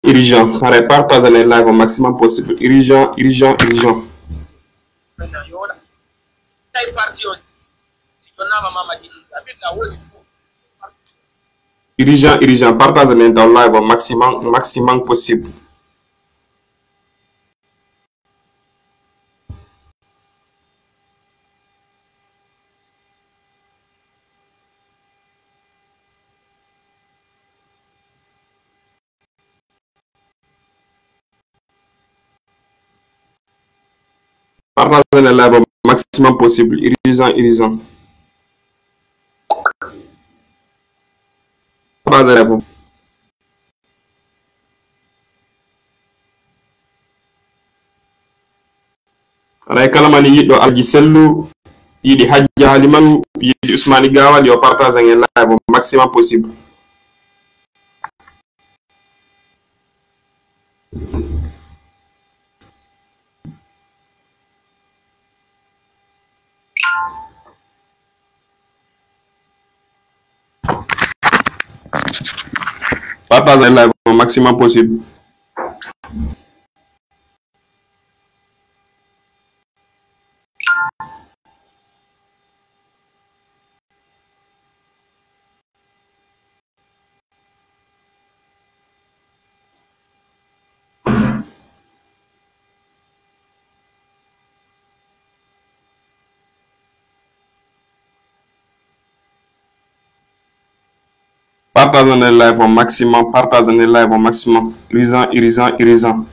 Urgent. Partage les lives au maximum possible. Urgent. Urgent. Partage les lives au maximum possible. Partage les lives au maximum possible. Urgent. Partage les lives. Ray kalamani yiɗɗo alji sellu yiɗi hajja halimalu yiɗi Ousmani Gawal yo partage en live au maximum possible. Partage en live au maximum possible. Partage en live au maximum. Partage en live au maximum. Urgent. Urgent.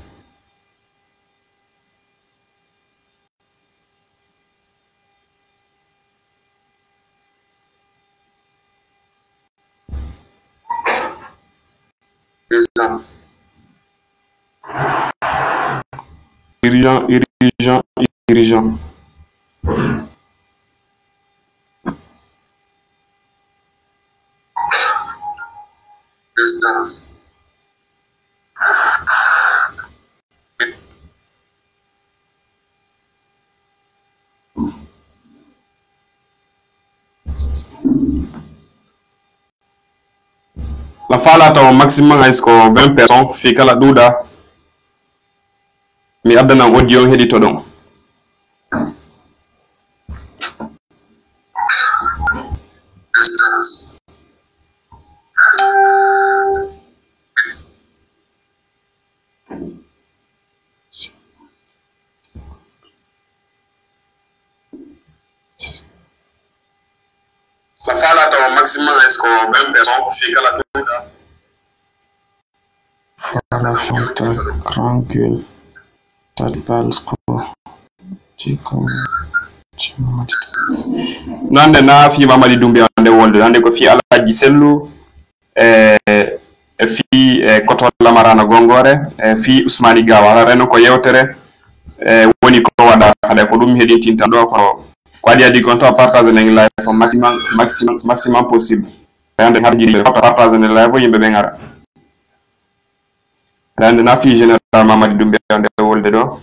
La fala au maximum high score 20 personnes fi kala duda mi abdana audio hedito don. La fala au maximum high score 20 personnes fi kala duda. Fala chante tranquille. Tadbal score. Nande na fi Mamadi Doumbia ande wolde nande ko fi Alaji Sellu fi Koto Lamarana Gongore fi Ousmani Gawal reno ko yewtere woni ko wada hade ko dum hedintinta do ko adi adi kon to partage en live au maximum possible rende harji partage en live yimbe be ngara rende na fi général Mamadi Doumbia ande wolde do.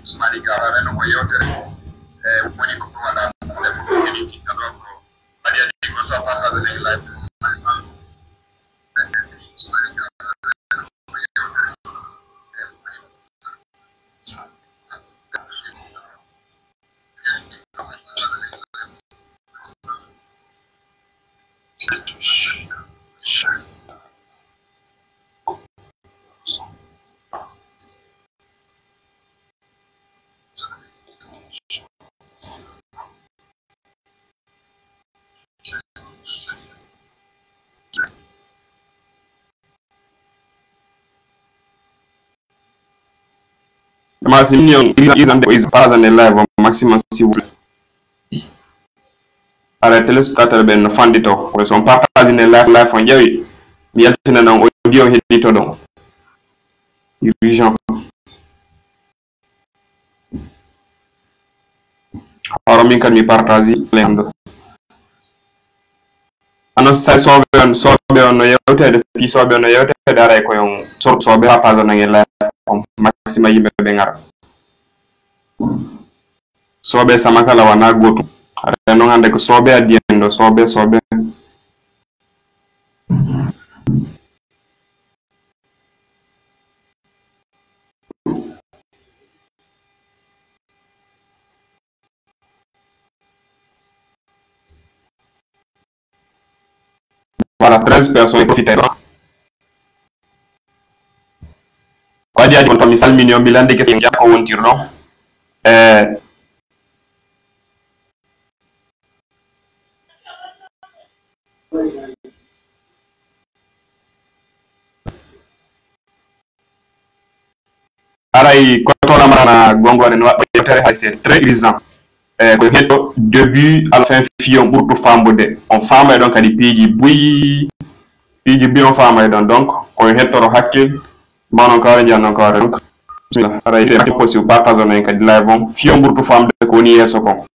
Ousmani Gawal reno ko yewtere woni ko wada ko hedintinta do ko adi adi kon to partage en live Mas is partage en live au maximum s'il vous plaît. Arrêtez le spectateur ben fandito ko son partage en live on jawi mi yaltina nan audio hedito don. Urgent. Oro min kan mi partage lendo. Ano sai sobe on no yewtede fi sobe on no yewtede dara ko yon sobe ha page on en live on maximum yimbe be ngara. sobe samakala wana gotu reno ngande ko sobe adiendo sobe voilà 13 personnes profitero kwa dia di misal minimum bilande ke sen ko wontirno aray ko to la marana gongore no yotere hay c'est très évident ko hetto début à la fin fion burtu fambude on fama donc adi piji buyi on fama donc ko hetto ro hakkil manon kawre jannon kawre donc aray te possible partage on kadi live on fion burtu famde ko woni yeso ko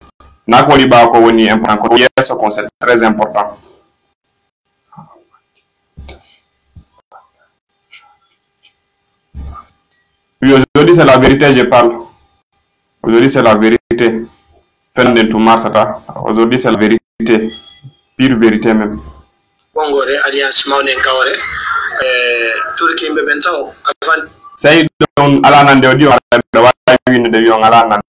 nako woni ba ko woni important ko yeso ko c'est très important. Oui, aujourd'hui c'est la vérité, je parle. Aujourd'hui c'est la vérité. Fin de tout mars, aujourd'hui c'est la vérité. Pure vérité même. Gongore Alliance Mawne Kawre. Turki Mbebento. C'est donc à la nande audio, une de yon à la nande.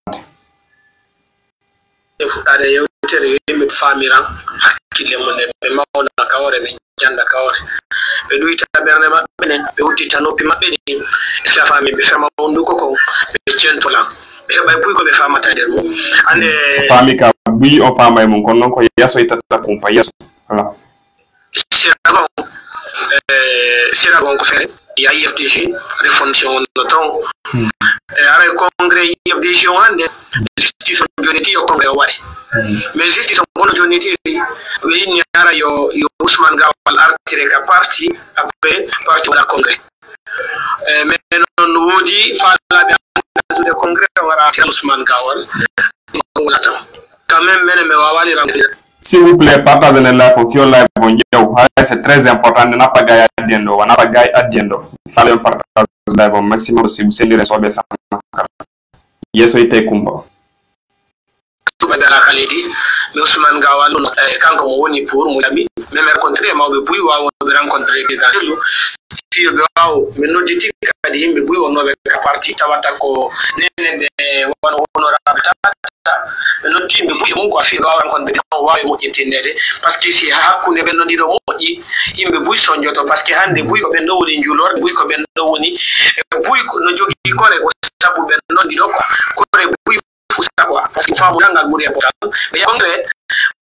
Il faut aller au territoire familial. Hakile mone be mawna Kawre be janda Kawre. Be duita berne ma benen be udita no pima benen. Sa famille be fama ondu koko be centola. Be bay puy ko be fama tader mo. Ande famille ka bi on fama e mon kon non ko yaso itata kumpa yaso. Voilà. Siragon ko fere ya IFDG refondation noton ara congrès IFDG wande justice joniti yo congrès wari mais justice on joniti we ni ara yo Ousmane Gawal artire ka parti après parti wala congrès mais non wodi fala be de congrès wara Ousmane Gawal quand même me wawali ramdi. S'il vous plaît, partagez le live au Kyo Live. C'est très important de ne pas gagner à Diendo. On n'a pas gagné à Diendo. Il fallait partager le live au maximum possible. C'est le réseau de ça. Yes, oui, t'es kumba. Badara Khalidi, mais Ousmane Gawal, quand on est pour Moulami, même rencontrer, mais on peut rencontrer des gens. Si le gars, mais nous dit qu'il y a des gens on avait parti, Tabatako, Nene de Honorable. No team bu yum ko fi gawan kon be wa mo intendere parce que si hakkunde ben non dido moji yimbe buy sonjoto parce que hande buy ko ben do woni njulor buy ko ben do woni buy ko no jogi kore ko sabu ben non dido ko kore buy fusa ko parce que famu dangal buri important mais congrès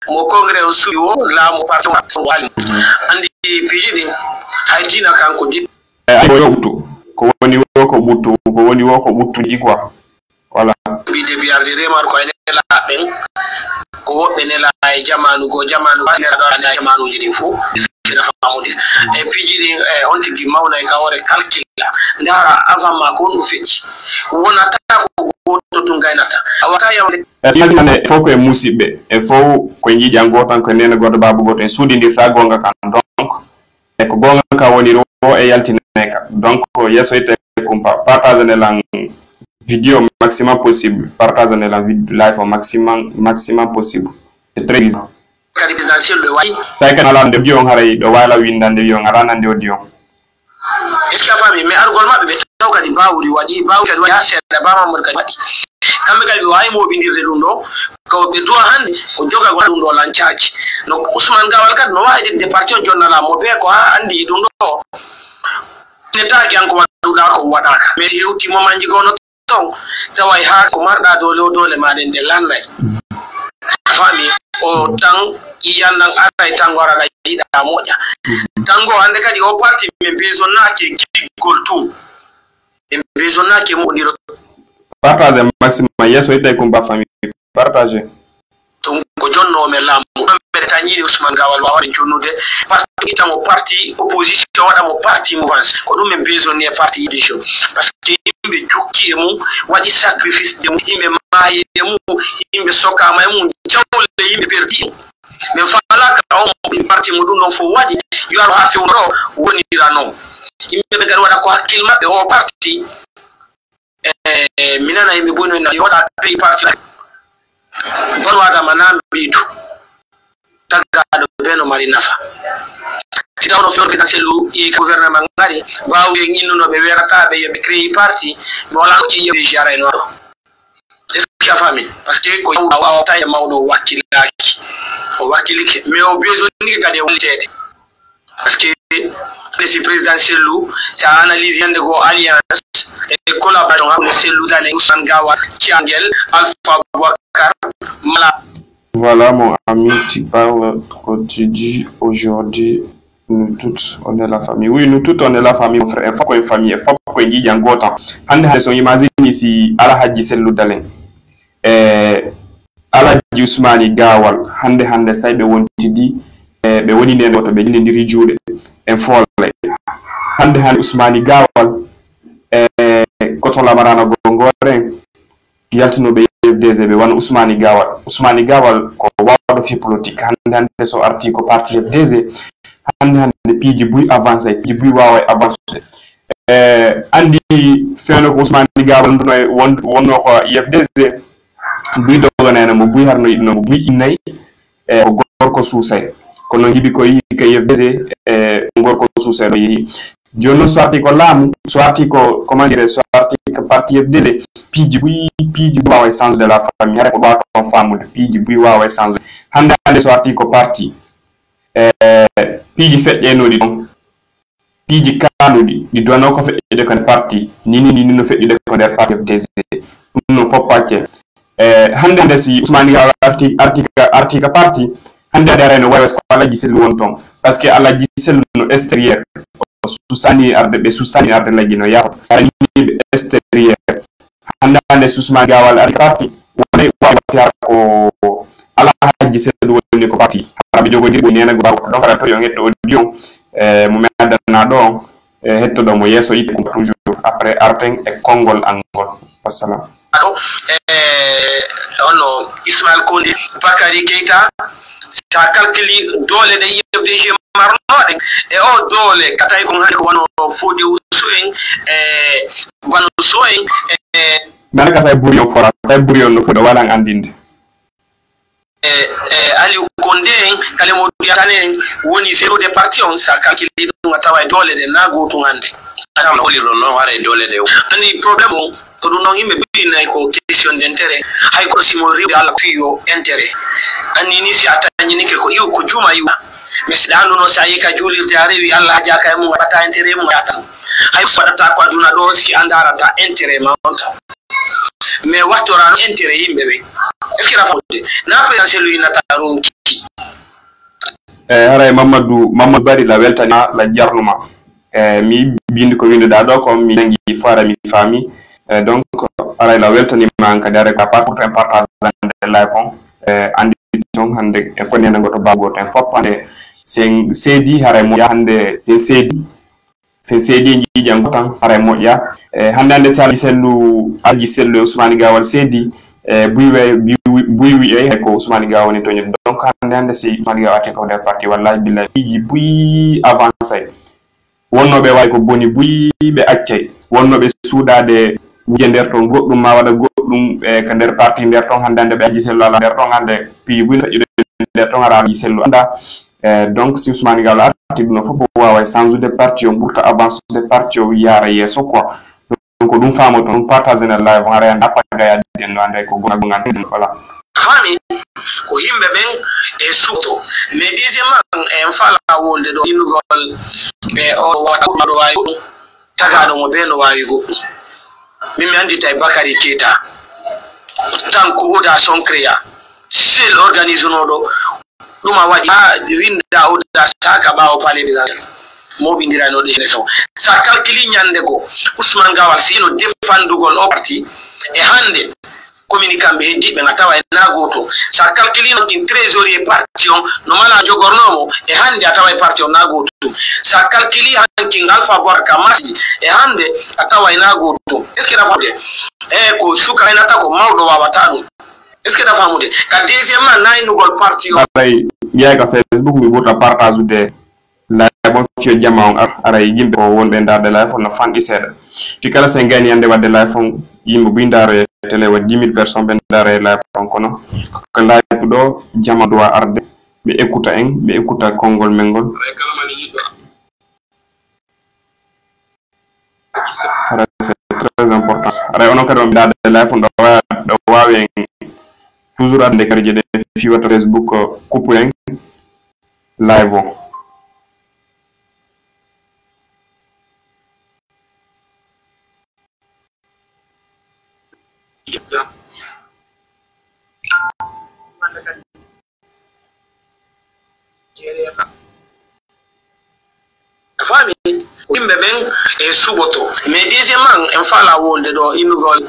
mo congrès o suyo la mo parti so wali andi piji haydina kanko di ko woni wo ko buttu ji quoi voilà bi de biarde remar ko ene la ben ko wobbe ne la ay jamanu go jamanu basira do na jamanu jidi fu sina famude e piji on tigi mawna e kawre calcula ndara avant ma ko no fecci wona ta ko to tungaynata awata yamde mane faut que musibe e faut ko nji jango tan ko nene goddo babu goddo en sudindirta gonga kan donc e ko gonga ka woni ro e yaltineka donc yeso ite kumpa partage ne lang vidéo maximum possible, partagez la vidéo live au maximum possible. C'est très bizarre. C'est que la vidéo on a de wala windan de yon arana de audio. Est-ce que mais argolma be tawka di bawri wadi bawka wadi ashe da bama murka wadi kambe kali way mo bindirde dum do ko be do hande o joga dum do lan charge no Ousmane Gawal kad no waade de parti jonna la mo be ko andi dum do ne taaki an ko wada ko wadaka mais yewti mo manji gono tawai ha ko marda dole maden de lannay fami o tan iyandan aray tangora da ida moja tango hande kadi o parti be bezonake gol tout e bezonake mo diro partage maximum yeso ite kumba famille partage ko jonno me lamu be tanyiri Ousmane Gawal wa wari jonnude parti tango parti opposition wada mo parti mouvance ko dum me bezonne parti édition parce que yimbe jukki mu wadi sacrifice de yimbe maaye mu yimbe soka may mu jawle yimbe perdi mais fala ka o parti mu dum non fo wadi yo ha fi woro woni rano yimbe be gar wada ko hakilma be o parti minana yimbe bono na yo da parti bon wada manan bidu taga do beno mari nafa ci tawno fion présidentielu e gouvernement ngari waaw ye nginno no be werata be yobe créer parti mo la ci yobe jara no est-ce que a famille parce que ko aw tay mawdo wakilaki o wakiliki mais o besoin ni gade wonte parce que le présidentielu ça analyse yande go alliance et collaboration avec cellou dane Ousmane Gawal Thiangel Alpha Boubacar Mala. Voilà mon ami, tu parles, tu dis aujourd'hui nous tous on est la famille. Oui, nous tous on est la famille mon frère. Il faut qu'on famille, il faut qu'on y ait ngota. Hande son imagine ici Alhaji Cellou Dalein. Alhaji Ousmane Gawal hande say be wonti di be woni nen woto be jindiri juude en folle. Hande Ousmane Gawal koton lamarana gongore yaltino be FDC be wan Ousmane Gawal ko wawdo fi politique hande so arti ko parti FDC hande piji buy avancer piji buy wawa avancer andi feno ko Ousmane Gawal wonno ko FDC buy dogonena mo buy harno idno mo buy inay ko gorko suusay kono jibi ko yi kay FDC gorko suusay do yi jonno sorti ko lamu sorti ko comment dire sorti ko parti FDC piji wawa essence de la famille hare ko ba to famude piji buy wawa essence hande sorti ko parti piji feddenodi don piji kanudi di dono ko feddede ko parti ni no feddede ko der parti FDC no foppace hande si Ousmane Gawal artika parti hande dare no wawa ko Alhaji Cellou won ton parce que Alhaji Cellou no extérieur susani arde lagi no yaw ani extérieur hande Ousmane Gawal artika parti woni wawa ko Alhaji Cellou woni ko parti arabi jogo dirbo nena go donc ara to yo ngetto audio mo meddana do hetto do mo yeso yitte ko toujours après arten e kongol angol wassalam ono Ismail Kondé Bakary Keita sa calculi dole de yebdg marnode e o dole katay ko hande ko wono fodi usuen wano soen nana say burion fora say burion no fodo walan andinde Aliou Kondé kale mo yatane woni zéro de parti on sa calculi dum tawa dole de nago to hande ana woli non ware dole de ani problème to dum non yimbe bi nay ko question d'intérêt hay ko simo riwi ala piyo intérêt ani ni si atani ni ko yu ko juma yu misdanu no sayi ka juli de rewi Allah ja kay mu bata intérêt mu yatan hay fadata ko aduna do si andara ta intérêt ma onta mais waxtora intérêt yimbe be fikira fawde na présidentiel yu nataru haray Mamadou Bari la weltani la jarnuma mi bindi ko winde da do ko mi nangi fara mi fami donc haray la weltani man ka dare ka part pour partage de live on andi ton hande e fonni nango to bago ten foppande sen sedi haray mo hande sen sedi ji jango tan haray mo ya hande Alhaji Cellou Ousmane Gawal sedi buy e ko Ousmane Gawal ni to donc hande si Ousmane Gawal te ko der parti wallahi billahi ji buy avancer wonno be way ko boni buy be accay wonno be suudade jender ton goddum ma wada goddum ka der parti der ton hande be Alhaji Cellou ala der ton hande pi buy der ton ara Alhaji Cellou anda donc si Ousmane Gawal arti no fo wawa sans de parti on pour avancer de parti o yara yeso quoi donc dum famo ton partager na live on ara ndapa ga den no ande ko gona voilà fami ko yimbe ben e suto mais deuxièmement en fala wolde do inugol o wata do wayi tagado mo beno wayi go mimi andi tay Bakary Keita tan ko oda son créa seul organise no do duma wadi winda oda saka ba o palais des arts mo bindira no de so sa calculi nyande ko Ousmane Gawal sino defandugol o parti e hande communicant be heddi be ngatawa nagoto sa calculi no tin trésorier parti on no mala jogornomo e hande atawa parti on nagoto sa calculi hankin Alpha Boubacar Massi e hande atawa nagoto est ce que rafonde ko suka inata ko mawdo wawata dum est ce que rafonde ka deuxièmement nay no gol parti on bay yaga Facebook mi bota partage de la bon fio jama on aray yimbe ko wonbe ndar de la fon no fandi sede ti kala sen gani ande wadde la fon yimbe bindare télé wa 10 000 personnes ben dare live on kono ko live do jama do arde be écouta kongol mengol c'est très important ara on ko do dade live on do wawe toujours ande kadi de fi wa Facebook coupe en live on fami yimbe ben e suboto mais deuxièmement en fala wolde do inugol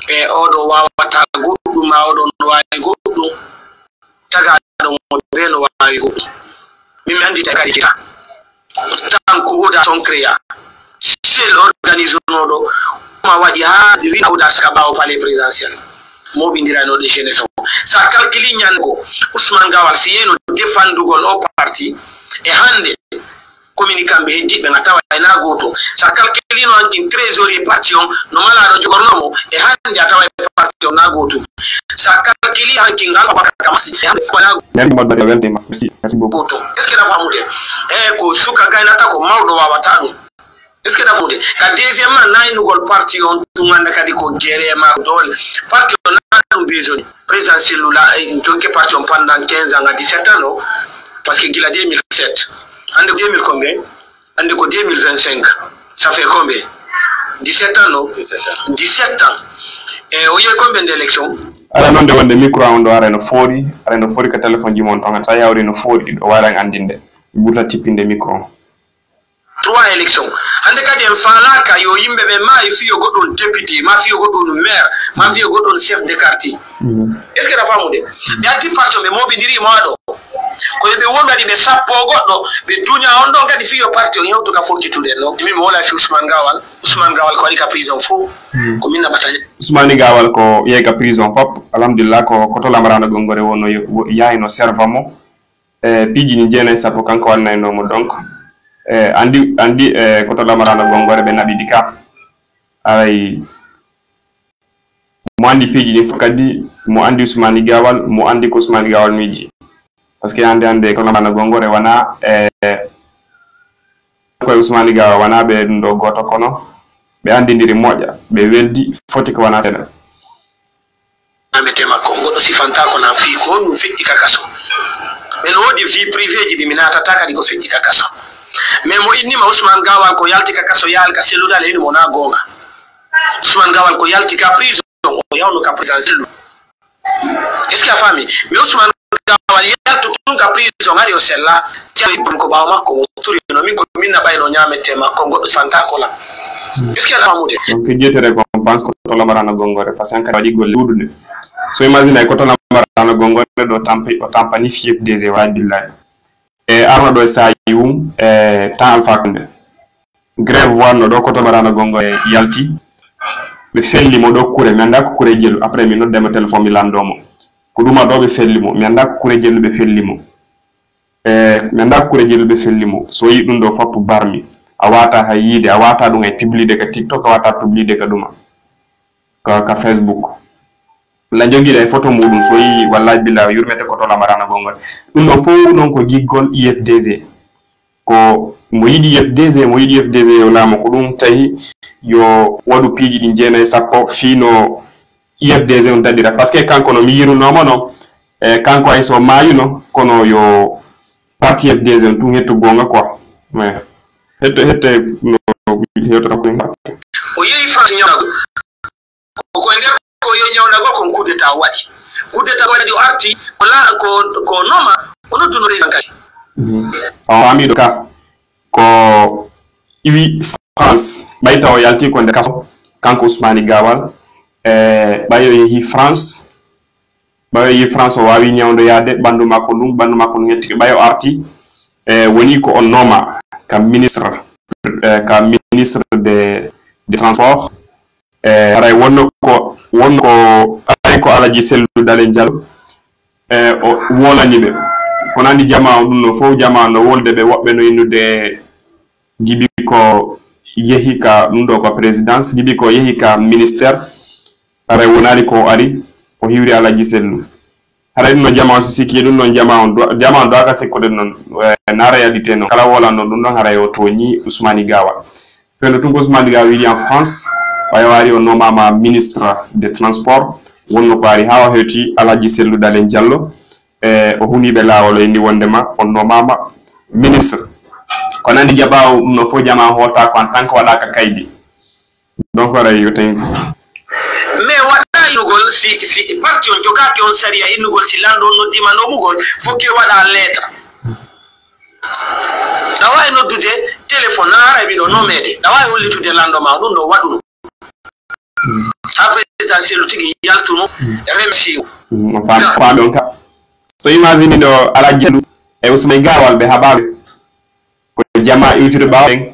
e odo wawata goddu ma odo no wawi goddu taga do mo be no wawi goddu mi andi tagari kita tan ko oda son créa c'est l'organisation do ma wadi ha wi oda ska bawo palais présidentiel mo bindira no de jeunesse sa calculi nyango Ousmane Gawal si yeno defandugol o parti e hande communicant be dibe ngatawa ina goto sa calculi no antin trésorier parti on no mala do jogornomo e hande atawa parti on na goto sa calculi antin ngala bakamasi merci beaucoup est-ce que la famude ko suka ga nata ko mawdo wa watadu est-ce que la famude ka deuxièmement na inugol parti on tunganda kadi ko géré ma dol parti on na besoin présidentiel là donc parti on pendant 15 ans à 17 ans parce que il a 2007 en 2000 combien en 2025 ça fait combien 17 ans non 17 ans et il y a combien d'élections ala non de wonde micro on do arena fori ka téléphone ji mon on sa yawri no fori do wara andinde buta tipinde micro 3 élections ande kadi en falaka yo yimbe be ma fi yo godon député ma fi yo godon maire ma fi yo godon chef de quartier est-ce que la famude be atti parto be mobi diri moado ko be wonda di be sappo goddo be dunya on do kadi fi yo parti on yewto ka fortitude no mi mo wala fi Ousmane Gawal ko ka prison fo ko minna bataille Ousmane Gawal ko yega prison fop alhamdulillah ko to lamrana gongore wono yaino servamo piji ni jene sapo kanko wanna no mo donc andi ko to lamarana gongore be nabi dika ay mo andi piji ni fokadi mo andi Ousmane Gawal mo andi ko Ousmane Gawal miji parce que ande ko lamarana gongore wana ko Ousmane Gawal wana be ndo goto kono be andi ndiri moja be weldi foti ko wana tena amete makongo si fanta ko na fi ko no fi kakaso mais no di vie privée di minata taka di ko fi kakaso mais mo inni ma Ousmane Gawal ko yalti ka kaso yal ka seluda le mo na gonga Ousmane Gawal ko yalti ka prison o yawno ka présidentiel est-ce que la famille mais Ousmane Gawal yalto tun ka prison mari o sella tiawi ko bawo makko turi no min ko minna bayno nyamete ma ko goddo santa ko la est-ce que la famille donc jete récompense ko to lamarana gongore parce que wadi golle wudude so imagine ko to lamarana gongore do tampani fief des wa billahi e arno do sa yiwum tan alfa kunde grève wanno do ko to marana gongo yalti be felli mo do kure mi anda ko kure jelu après mi nodde ma téléphone mi landomo ko duma do be felli mo mi anda ko kure jelu be felli mo mi anda ko kure jelu be felli mo so yi dum do fop barmi a wata hayide a wata dum ngay publier ka TikTok a wata publier ka duma ka Facebook la jongi day photo mudum so yi wallahi billahi yurmete ko to la marana gongol dum do fo non ko giggol IFDZ ko mo yidi IFDZ yo lamo ko dum tayi yo wadu piji di jena sappo fino IFDZ on dadira parce que kanko no mi yiru no mono kanko ay so mayuno kono yo parti IFDZ on tum hetto gonga quoi mais hette no hetto ko o yeyi France nyaw ko ender ko yo nyawna go kon coup d'état wadi o arti ko la ko noma ono tuno rezankati ami do ka ko iwi France bayta o yalti ko de kaso kanko Ousmane Gawal bayo yi France o wawi nyawdo yaade bandu makko ngetti bayo arti woni ko on noma ka ministre de transport ray wonno ko ay ko alaji sellu dalen jallo o wolani be ko nandi jama dum no fo jama no wolde be wobbe no innude gibi ko yehi ka dum do ko présidence gibi ko yehi ka ministère are wonali ko ari o hiwri Alaji Sellu hara no jama so sikki dum non jama do aka sikko den non na réalité non kala wala non dum don hara yo toni Ousmane Gawal fendo tungo Ousmane Gawal wi en France wari o nomama ministre des transports wonno ko ari hawa hewti Alaji Sellu Dalen Diallo o hunibe lawol indi wondema on nomama ministre ko nandi jabaaw no fo jama hota ko en tant que wala ka kaydi donc wara yo tan mais wada inugol si parti on jogati on saria inugol si lando no dima no mugol fokke wada lettre dawai no dute téléphone na arabi do no mede dawai wolli tude lando ma dum do wadu après c'est le tigi yaltuno remsi pa donc so imagine do Alaji Sellu e Ousmane Gawal be hababe ko jama yutude baawen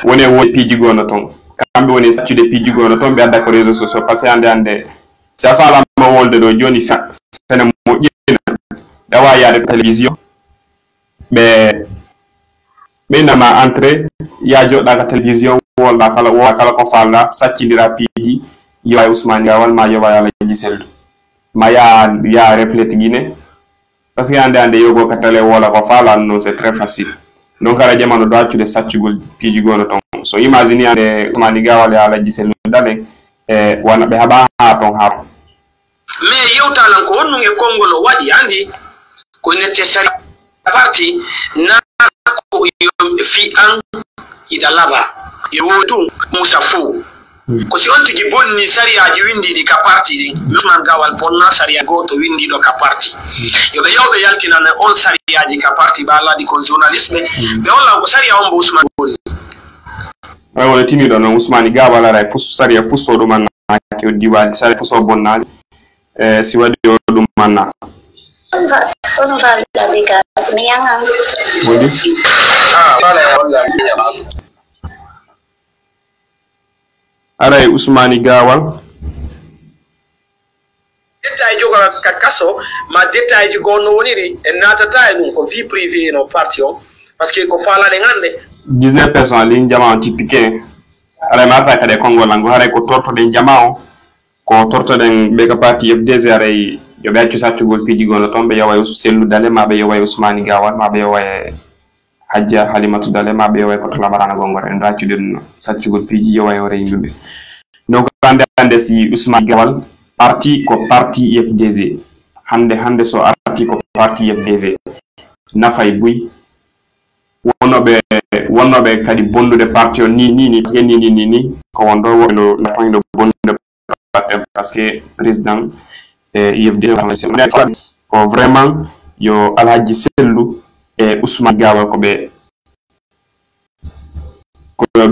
woni piji gono ton kambe woni saccude piji gono ton be adda ko réseaux sociaux parce que ande sa fala mo wolde do joni fene mo jina dawa yaade télévision be nama entrée ya joda ka télévision wala kala ko falla saccindira piji yoy Ousmane Gawal ma yoy Alaji Sellu ma ya reflète guiné parce que ande yogo ka télé wala ko falla non c'est très facile donc ala jamano do accude saccugol piji gono ton so imagine ande Ousmane Gawal ya Alaji Sellu Dalen wana be haba ha ton ha mais yewtalan ko wonno e kongolo wadi andi ko nette sari parti na ko fi an ida laba yowotu Musa Fo ko si on tigi bonni sariyaji windi di ka parti di Ousmane Gawal bonna sariya goto windi do ka parti yo be yawbe yaltina on sariyaji ka parti ba la di kon journalisme be on la ko sariya on bo Ousmane bonni wala timi do no Ousmane Gawal ara fus sariya fuso do man ke diwali sariya fuso bonnali si wadi do manna ono ba la diga miyanga wodi wala aray Ousmane Gawal détail jogora ka kaso ma détail ji gonno woniri en natata e dum ko vie privée no parti on parce que ko fala de ngande 19 personnes ligne jama typique aray marta kade kongo lango haray ko torto den jama ko torto den be ka parti FDZ aray yo be accu saccugol piji gonno ton be yaway Sellu Dale ma be yaway Ousmane Gawal ma be yaway Hadja Halimatu Dale ma be yaway ko Lamarana Gongor en accu den saccugol piji yaway o reyndude donc ande si Ousmane Gawal parti ko parti FDZ hande so arti ko parti FDZ nafay buy wonobe kadi bondude parti on ni parce que ni ko wondo wono na tondo bondude parce que président IFD ko vraiment yo Alaji Sellu e Ousmane Gawal ko be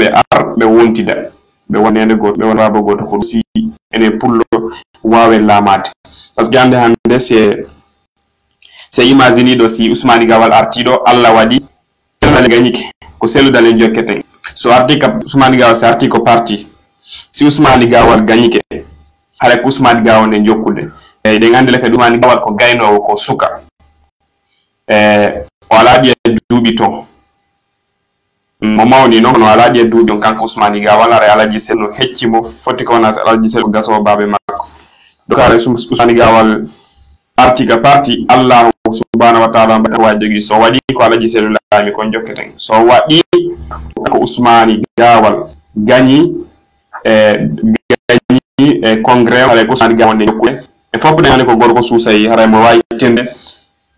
ar be wontida be wonene go be wona ba goto ko si ene pullo wawe lamade parce que hande c'est imagine do si Ousmane Gawal artido Allah wadi Sellu gagnike ko Sellu Dalen jokkete so artika Ousmane Gawal c'est artiko parti si Ousmane Gawal gagnike hare ko Ousmane Gawal ne jokkude de ngandele ka Ousmane Gawal ko gayno ko suka wala di duubi to mo mawni non no ala di duubi on kanko Ousmane Gawal ara Alaji Sellu hecci mo foti ko na Alaji Sellu gaso babe makko do kare Ousmane Gawal artika parti Allah subhanahu wa ta'ala ba wajogi so wadi ko Alaji Sellu laami ko jokketen so wadi ko Ousmane Gawal gagni congrès ala ko Ousmane Gawal ne jokkude e foppo de ko gorko suusay hara mo wayi tende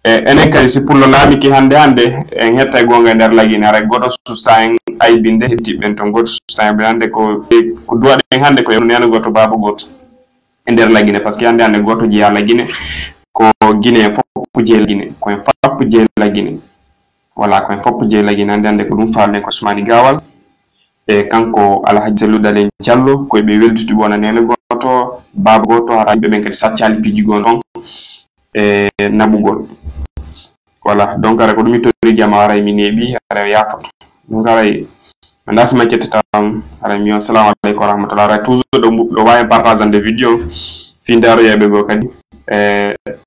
enen kadi si pullo laami ki hande en hetta gonga der lagine hara godo susta en ay binde hetti ben ton godo susta en hande ko duwade en hande ko nena goto baba goto en der lagine parce que hande goto jiya lagine ko Guinée foppo je lagine ko en foppo je lagine wala ko en foppo je lagine hande ko dum faalne ko Ousmane Gawal e kanko Alaji Sellu Dalen Diallo ko be welduti bona nena goto baba goto hara be ben kadi saccali piji gon e nabugol voilà donc ara ko dum tori jama ara mi nebi ara yafato donc ara ndas ma cetata ara mi assalamu alaykum wa rahmatullahi toujours do waye partager de vidéo fi ndaro yebe go kadi